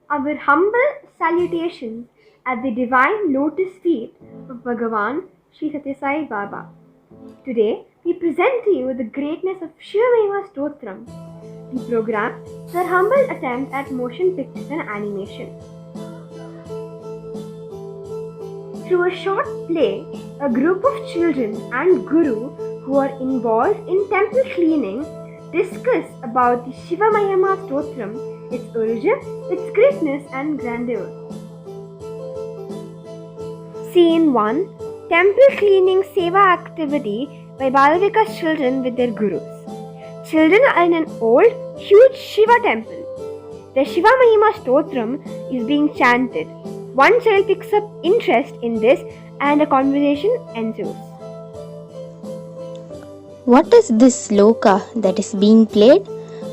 Our humble salutations at the divine lotus feet of Bhagavan Sri Sathya Sai Baba. Today, we present to you the greatness of Shivamaya Stotram. The program is our humble attempt at motion pictures and animation. Through a short play, a group of children and Guru who are involved in temple cleaning discuss about the Shivamaya Stotram, its origin, its greatness and grandeur. Scene 1. Temple cleaning seva activity by Balavika's children with their gurus. Children are in an old, huge Shiva temple. The Shiva Mahima Stotram is being chanted. One child picks up interest in this and a conversation ensues. What is this sloka that is being played?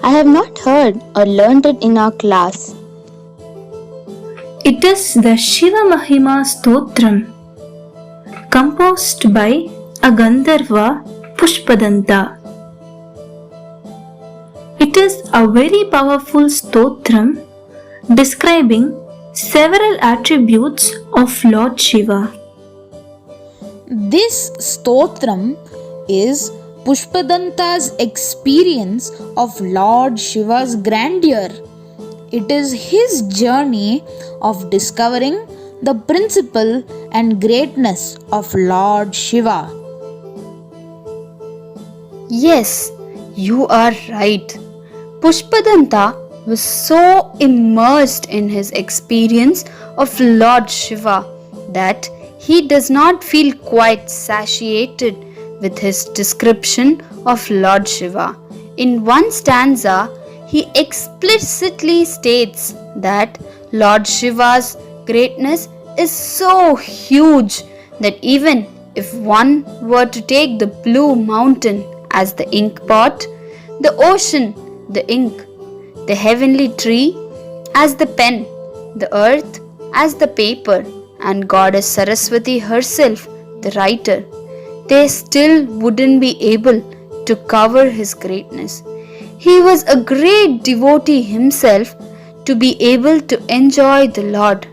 I have not heard or learnt it in our class. It is the Shiva Mahima Stotram, composed by a Gandharva Pushpadanta. It is a very powerful stotram describing several attributes of Lord Shiva. This stotram is Pushpadanta's experience of Lord Shiva's grandeur. It is his journey of discovering the principle and greatness of Lord Shiva. Yes, you are right. Pushpadanta was so immersed in his experience of Lord Shiva that he does not feel quite satiated with his description of Lord Shiva. In one stanza, he explicitly states that Lord Shiva's greatness is so huge that even if one were to take the blue mountain as the ink pot, the ocean, the ink, the heavenly tree as the pen, the earth as the paper, and Goddess Saraswati herself, the writer, they still wouldn't be able to cover his greatness. He was a great devotee himself to be able to enjoy the Lord.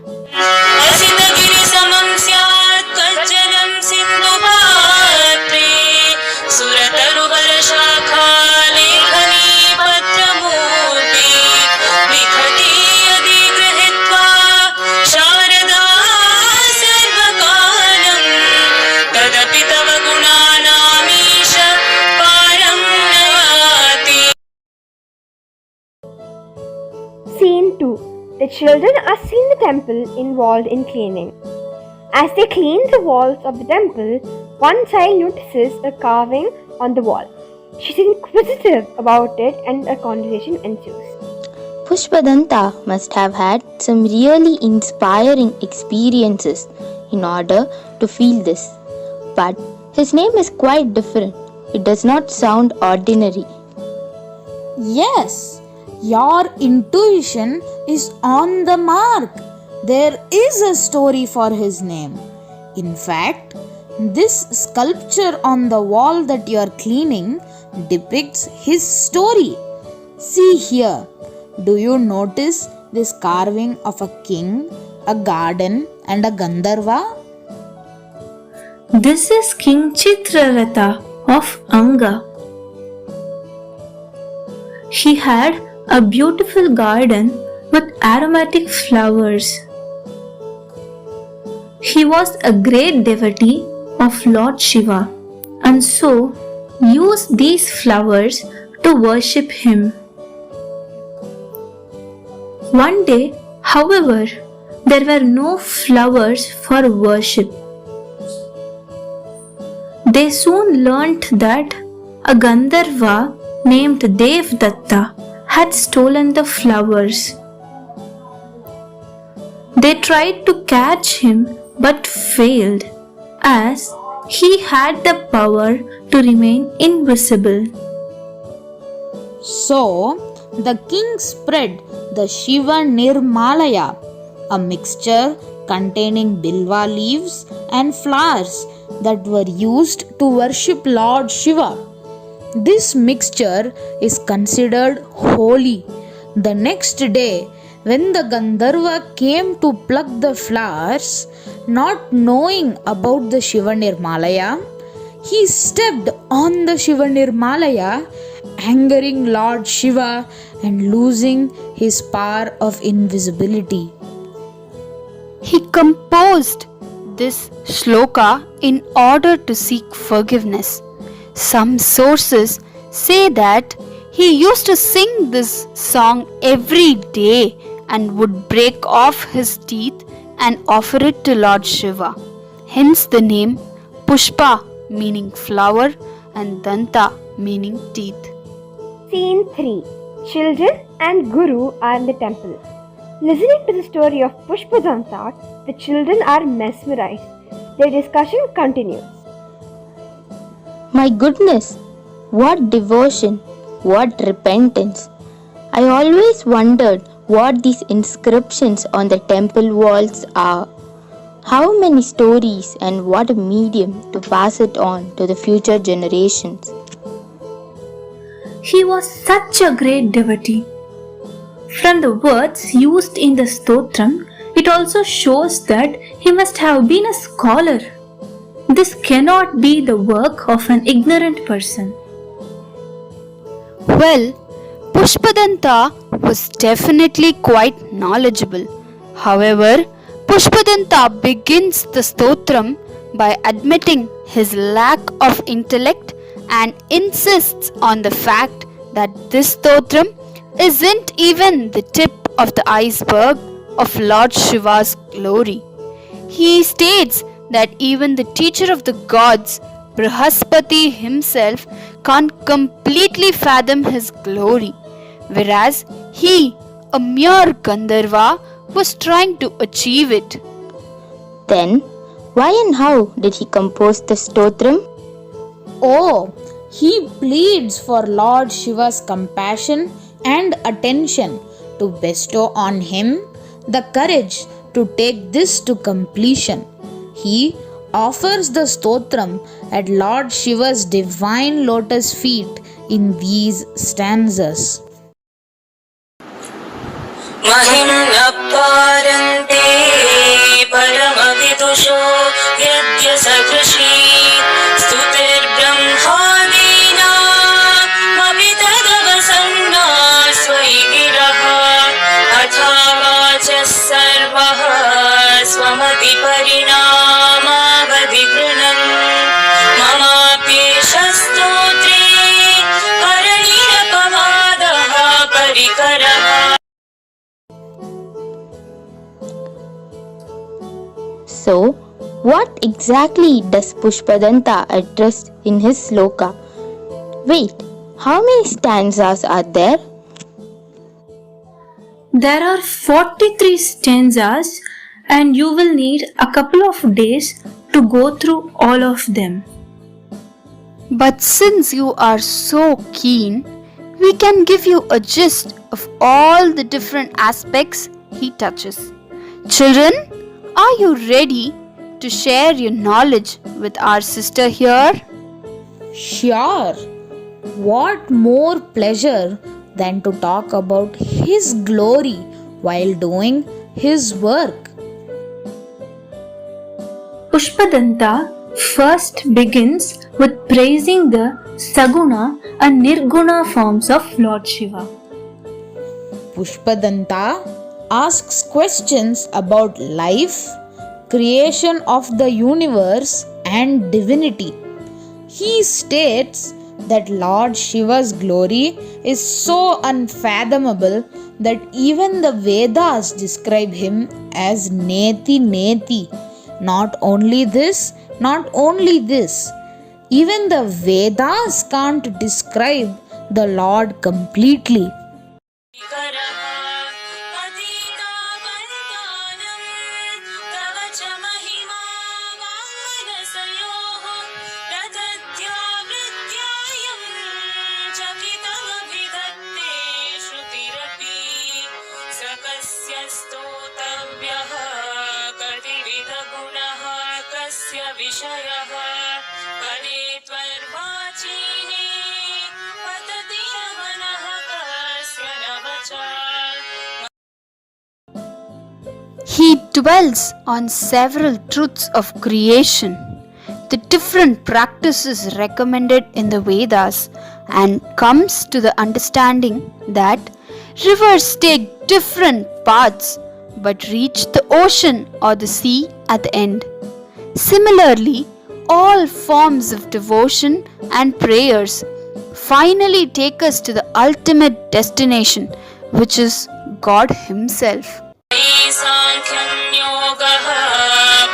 Scene 2. The children are still in the temple involved in cleaning. As they clean the walls of the temple, one child notices a carving on the wall. She is inquisitive about it and a conversation ensues. Pushpadanta must have had some really inspiring experiences in order to feel this. But his name is quite different. It does not sound ordinary. Yes, your intuition is on the mark. There is a story for his name. In fact, this sculpture on the wall that you are cleaning depicts his story. See here. Do you notice this carving of a king, a garden, and a Gandharva? This is King Chitraratha of Anga. He had a beautiful garden with aromatic flowers. He was a great devotee of Lord Shiva and so used these flowers to worship him. One day, however, there were no flowers for worship. They soon learnt that a Gandharva named Devdatta had stolen the flowers. They tried to catch him but failed, as he had the power to remain invisible. So, the king spread the Shiva Nirmalaya, a mixture containing bilva leaves and flowers that were used to worship Lord Shiva. This mixture is considered holy. The next day, When the Gandharva came to pluck the flowers, not knowing about the Shiva Nirmalaya, he stepped on the Shiva Nirmalaya, angering Lord Shiva and losing his power of invisibility. He composed this shloka in order to seek forgiveness. Some sources say that he used to sing this song every day and would break off his teeth and offer it to Lord Shiva. Hence the name Pushpa, meaning flower, and Danta, meaning teeth. Scene 3. Children and Guru are in the temple. Listening to the story of Pushpadanta, the children are mesmerized. Their discussion continues. My goodness, what devotion, what repentance. I always wondered what these inscriptions on the temple walls are. How many stories and what a medium to pass it on to the future generations. He was such a great devotee. From the words used in the stotram, it also shows that he must have been a scholar. This cannot be the work of an ignorant person. Well, Pushpadanta was definitely quite knowledgeable. However, Pushpadanta begins the stotram by admitting his lack of intellect and insists on the fact that this stotram isn't even the tip of the iceberg of Lord Shiva's glory. He states that even the teacher of the gods, Brihaspati himself, can't completely fathom his glory, whereas he, a mere Gandharva, was trying to achieve it. Then, why and how did he compose the stotram? Oh, he pleads for Lord Shiva's compassion and attention to bestow on him the courage to take this to completion. He offers the stotram at Lord Shiva's divine lotus feet in these stanzas. महिम्नपारन्ते परमविदुषो यद्य सदृशी स्तुतिर्ब्रह्मादीनामपि तदवसन्ना स्वैगिरः अथावाचः सर्वः स्वमतिपरिणामावधिगृह्णन् ममाप्येष स्तोत्रे हरणिरपवादः परिकरः. So, what exactly does Pushpadanta address in his sloka? Wait, how many stanzas are there? There are 43 stanzas, and you will need a couple of days to go through all of them. But since you are so keen, we can give you a gist of all the different aspects he touches. Children, are you ready to share your knowledge with our sister here? Sure, what more pleasure than to talk about his glory while doing his work? Pushpadanta first begins with praising the Saguna and Nirguna forms of Lord Shiva. Pushpadanta asks questions about life, creation of the universe, and divinity. He states that Lord Shiva's glory is so unfathomable that even the Vedas describe him as Neti Neti. Not only this, even the Vedas can't describe the Lord completely. विषयः परे त्वर्वाचीने पतति यवनः कस्य न वचा. dwells on several truths of creation, the different practices recommended in the Vedas, and comes to the understanding that rivers take different paths but reach the ocean or the sea at the end. Similarly, all forms of devotion and prayers finally take us to the ultimate destination, which is God Himself. साङ्ख्यं योगः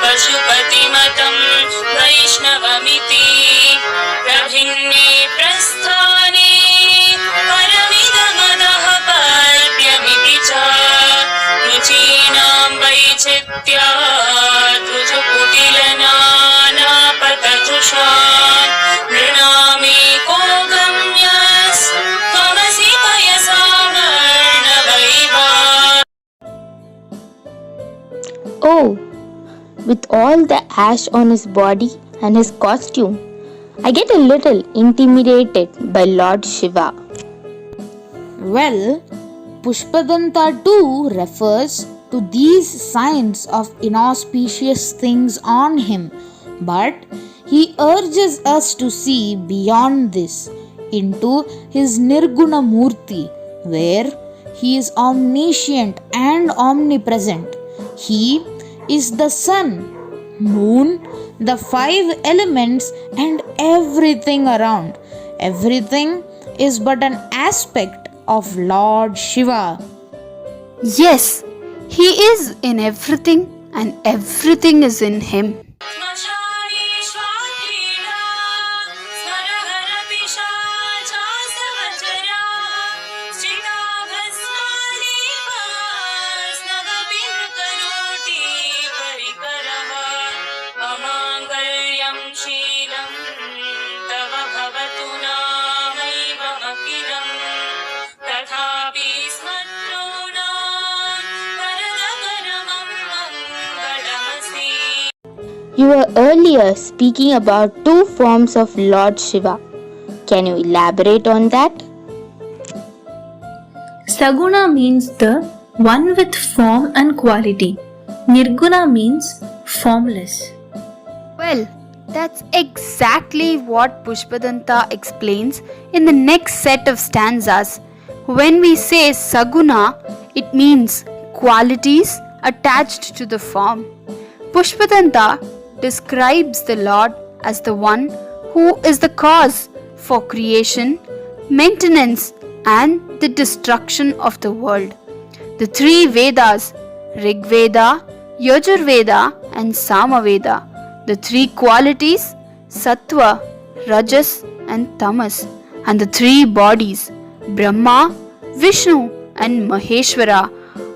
पशुपतिमतं वैष्णवमिति प्रभिन्ने प्रस्थाने परमिदमदः पद्यमिति च रुचीनां वैचित्र्यात् ऋजुकुटिलनानापतजुषां नृणामेको गम्यस्त्वमसि पयसा वर्णवैवा. Oh, with all the ash on his body and his costume, I get a little intimidated by Lord Shiva. Well, Pushpadanta too refers to these signs of inauspicious things on him, but he urges us to see beyond this into his Nirguna Murti, where he is omniscient and omnipresent. He is the sun, moon, the five elements, and everything around. Everything is but an aspect of Lord Shiva. Yes, He is in everything and everything is in Him. श्मशानेष्वाक्रीडा स्मरहरपिशाचासहचराः स्थिताभस्मालेपास्नवपिनकरोति परिकरः अमाङ्गल्यं शीलं तव भवतु नामैवमखिलम् तथापि स्मर्तॄणां वरदपरमं मङ्गलमसि. You were earlier speaking about two forms of Lord Shiva. Can you elaborate on that? Saguna means the one with form and quality. Nirguna means formless. Well, that's exactly what Pushpadanta explains in the next set of stanzas. When we say Saguna, it means qualities attached to the form. Pushpadanta describes the Lord as the one who is the cause for creation, maintenance, and the destruction of the world. The three Vedas, Rig Veda, Yajurveda, and Samaveda, the three qualities, Sattva, Rajas, and Tamas, and the three bodies, Brahma, Vishnu, and Maheshwara,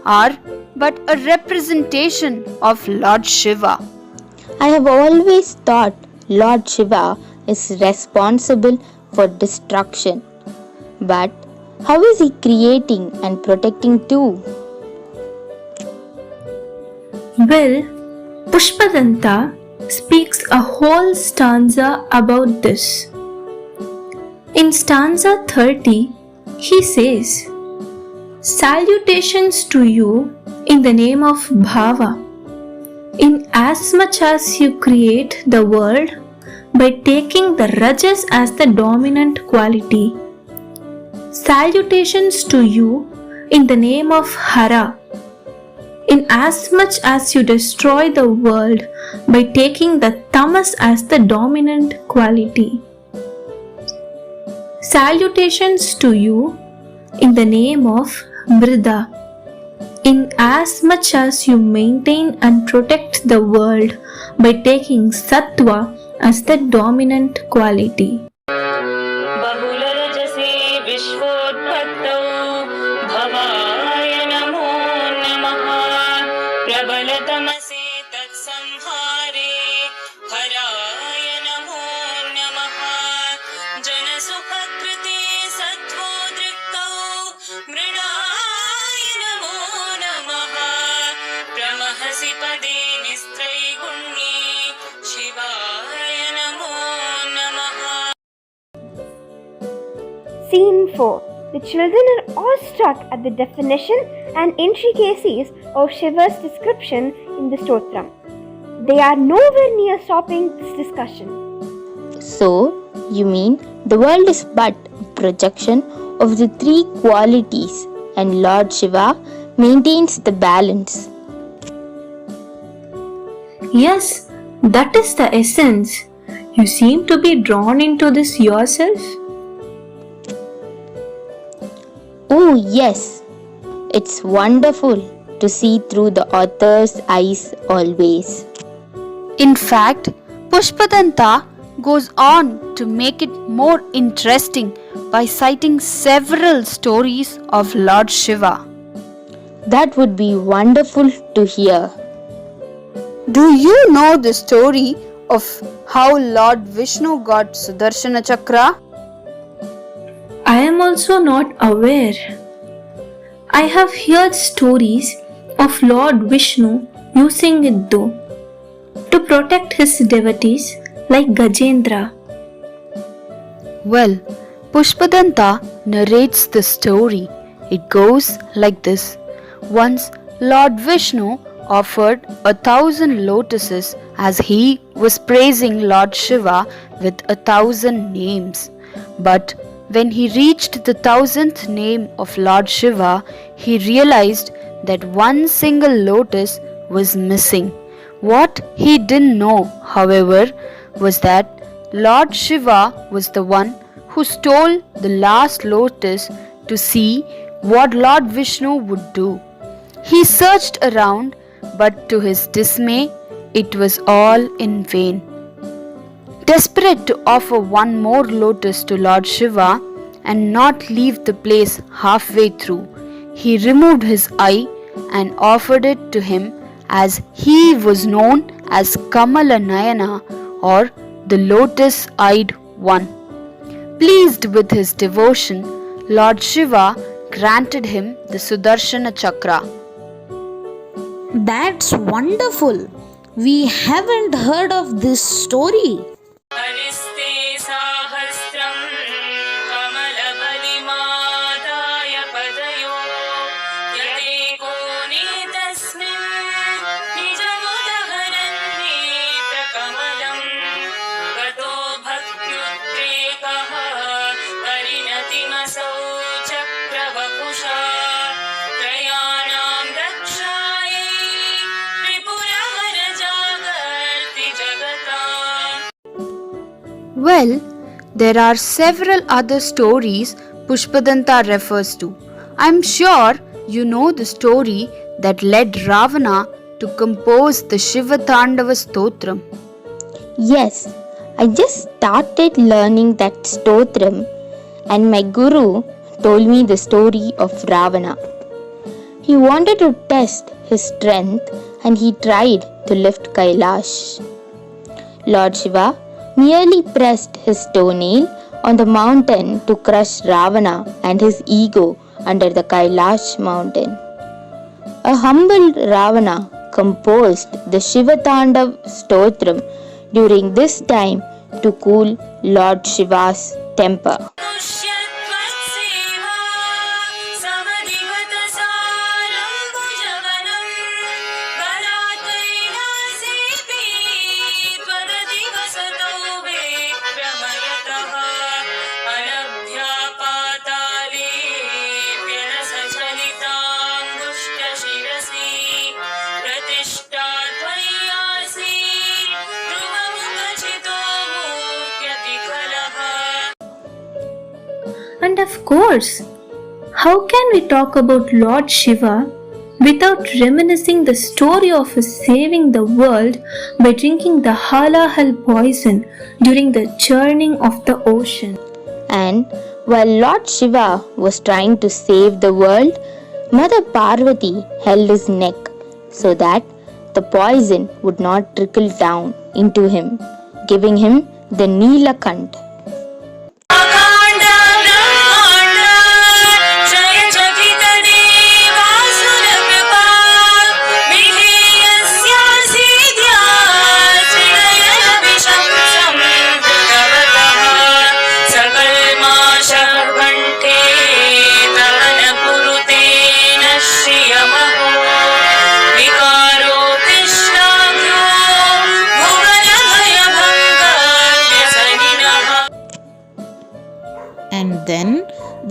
are but a representation of Lord Shiva. I have always thought Lord Shiva is responsible for destruction. But how is he creating and protecting too? Well, Pushpadanta speaks a whole stanza about this. In stanza 30, he says, "Salutations to you in the name of Bhava, in as much as you create the world by taking the Rajas as the dominant quality. Salutations to you in the name of Hara, in as much as you destroy the world by taking the Tamas as the dominant quality. Salutations to you in the name of Mrida, in as much as you maintain and protect the world by taking Sattva as the dominant quality." बहुलरजसे विश्वोत्पत्तौ भवाय नमो नमः प्रबलतमसे तत्संहारे हराय नमो नमः जनसुखकृते सत्त्वोद्रिक्तौ मृडाय नमो नमः प्रमहसि पदे निस्त्रैगुण्ये शिवाय नमो नमः. Scene 4. The children are awestruck at the definition and intricacies of Shiva's description in in the Stotram. They are nowhere near stopping this discussion. So, you mean the world is but a projection of the three qualities and Lord Shiva maintains the balance. Yes, that is the essence. You seem to be drawn into this yourself. Oh, yes, it's wonderful to see through the author's eyes always. In fact, Pushpadanta goes on to make it more interesting by citing several stories of Lord Shiva. That would be wonderful to hear. Do you know the story of how Lord Vishnu got Sudarshana Chakra? I am also not aware. I have heard stories of Lord Vishnu using it though to protect his devotees like Gajendra. Well, Pushpadanta narrates the story. It goes like this. Once Lord Vishnu offered 1,000 lotuses as he was praising Lord Shiva with 1,000 names. But when he reached the 1,000th name of Lord Shiva, he realized that one single lotus was missing. What he didn't know, however, was that Lord Shiva was the one who stole the last lotus to see what Lord Vishnu would do. He searched around, but to his dismay, it was all in vain. Desperate to offer one more lotus to Lord Shiva and not leave the place halfway through, he removed his eye and offered it to him, as he was known as Kamala Nayana, or the lotus-eyed one. Pleased with his devotion, Lord Shiva granted him the Sudarshana Chakra. That's wonderful. We haven't heard of this story. हरिस्ते साहस्रं कमलबलिमादाय पदयो यदेको नेतस्मिन् निजमुदहरन्नेत्रकमलं गतो भक्त्युद्रेकः परिणतिमसौ चक्रवपुषा त्रयाणां रक्षायै त्रिपुरवरजागर्ति जगताम्. Well, there are several other stories Pushpadanta refers to. I'm sure you know the story that led Ravana to compose the Shiva Tandava Stotram. Yes, I just started learning that stotram and my guru told me the story of Ravana. He wanted to test his strength and he tried to lift Kailash. Lord Shiva merely pressed his toenail on the mountain to crush Ravana and his ego under the Kailash mountain. A humble Ravana composed the Shivatandav Stotram during this time to cool Lord Shiva's temper. पुष्यत्वत्सेवा समधिगतसारं भुजवनं बलात् कैलासेऽपि त्वदधिवसतो विक्रमयतः अनभ्या पातालेऽप्यनसचलिताङ्गुष्ठशिरसि प्रतिष्ठा त्वय्यासि ध्रुवमुपचितो मूर्त्यतिकलः. And of course, how can we talk about Lord Shiva without reminiscing the story of his saving the world by drinking the halahal poison during the churning of the ocean? And while Lord Shiva was trying to save the world, Mother Parvati held his neck so that the poison would not trickle down into him, giving him the Neelakant. अकाण्ड ब्रह्माण्ड जय जगितदेवासुरकृपा विधेयस्यासीद्या त्रिनयनविशंसं कृतवतः सकल्माशः कण्ठे तव न पुरुते न श्रियमहो विकारोऽपि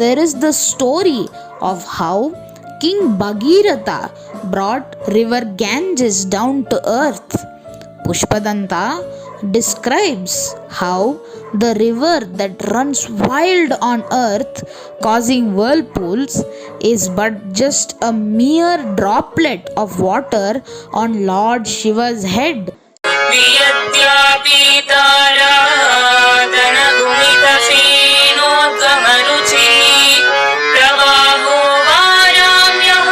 there is the story of how King Bhagiratha brought river Ganges down to earth. Pushpadanta describes how the river that runs wild on earth, causing whirlpools, is but just a mere droplet of water on Lord Shiva's head. वियद्यापीताराधनगुणितफेनोद्गमरुचि प्रवाहो वाराम्यः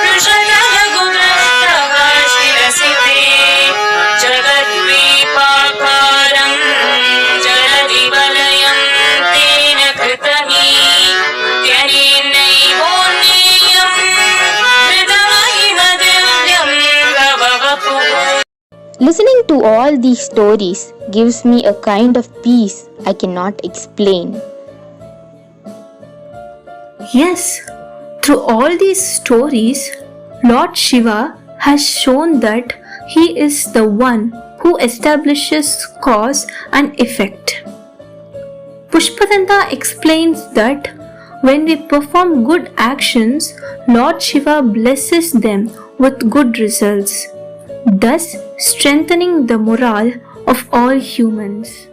वृषदलगुणस्तः शिरसि ते जगद्वीपाकारं जलधिवलयं तेन कृतमीत्यनेनैवोन्नेयं हृदमहिमदिव्यं भववपुः. Listening to all these stories gives me a kind of peace I cannot explain. Yes, through all these stories, Lord Shiva has shown that he is the one who establishes cause and effect. Pushpadanta explains that when we perform good actions, Lord Shiva blesses them with good results, thus strengthening the morale of all humans.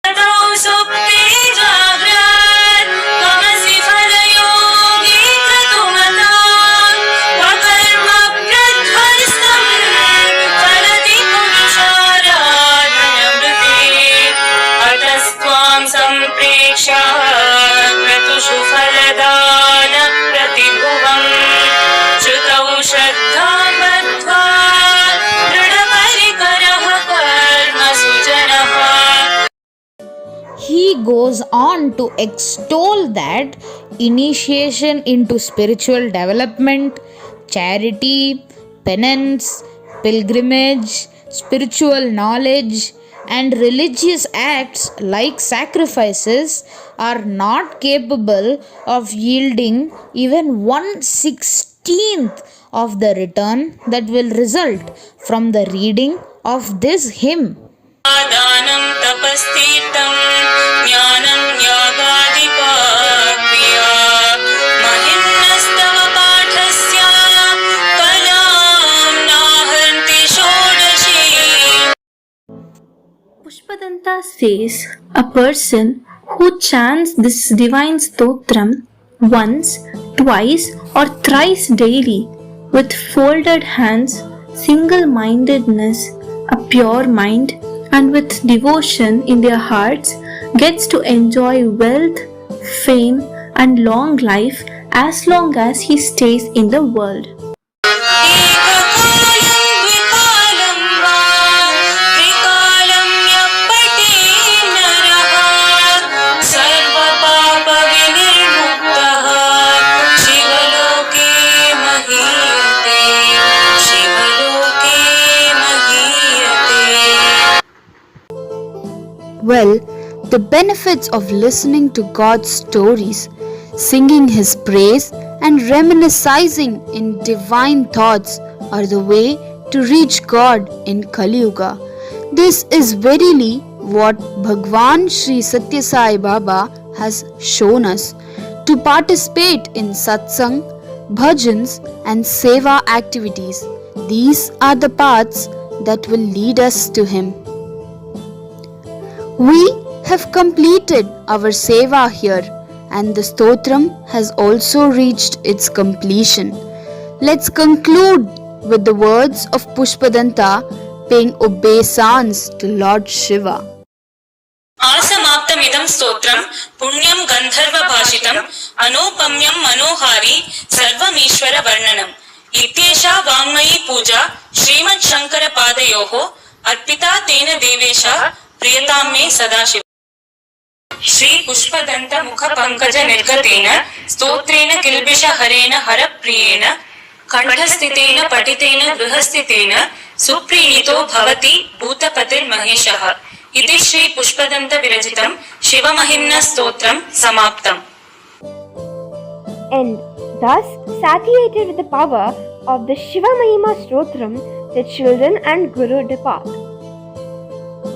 ततो सुप्ते जाग्रत् तमसि फलयोगी क्रतुमता वकर्मप्रध्वस्तं फलति पुरुषाराधनमृते अतस्त्वां सम्प्रेक्ष्य क्रतुषु फलदानप्रतिभुवं श्रुतौ श्रद्धां बद्ध्वा दृढपरिकरः कर्मसु जनः. He goes on to extol that initiation into spiritual development, charity, penance, pilgrimage, spiritual knowledge, and religious acts like sacrifices are not capable of yielding even 1/16th of the return that will result from the reading of this hymn. दानं तपस्तीर्थं ज्ञानं यागादिपाक्रिया महिम्नस्तव पाठस्य Kalan नाहन्ति षोडशी. Pushpadanta says a person who chants this divine stotram once, twice, or thrice daily with folded hands, single-mindedness, a pure mind, and with devotion in their hearts gets to enjoy wealth, fame, and long life as long as he stays in the world. एककालं द्विकालं वा त्रिकालं यः पठेत् नरः सर्वपापविनिर्मुक्तः शिवलोके महीयते शिवलोके महीयते. Well, the benefits of listening to God's stories, singing His praise, and reminiscing in divine thoughts are the way to reach God in Kali Yuga. This is verily what Bhagwan Sri Satya Sai Baba has shown us. To participate in satsang, bhajans, and seva activities, these are the paths that will lead us to Him. We have completed our seva here, and the stotram has also reached its completion. Let's conclude with the words of Pushpadanta paying obeisance to Lord Shiva. आसमाप्तमिदं स्तोत्रं पुण्यं गन्धर्वभाषितम् अनोपम्यं मनोहारी सर्वमीश्वरवर्णनम्. इत्येषा वाङ्मयी पूजा श्रीमच्छङ्करपादयोः अर्पिता तेन देवेश प्रियतां मे सदाशिव. श्री पुष्पदन्त मुख पंकज निर्गतेन स्तोत्रेण किल्बिष हरेण हरप्रियेण कंठस्थितेन पठितेन गृहस्थितेन सुप्रीतो भवति भूतपतिर्महेशः. इति श्री पुष्पदन्त विरचितं शिवमहिम्न स्तोत्रं समाप्तम्. And thus, satiated with the power of the Shiva Mahima Stotram, the children and Guru depart.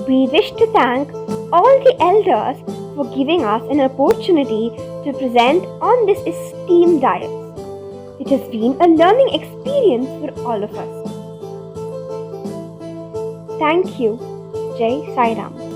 We wish to thank all the elders for giving us an opportunity to present on this esteemed dais. It has been a learning experience for all of us. Thank you. Jai Sai Ram.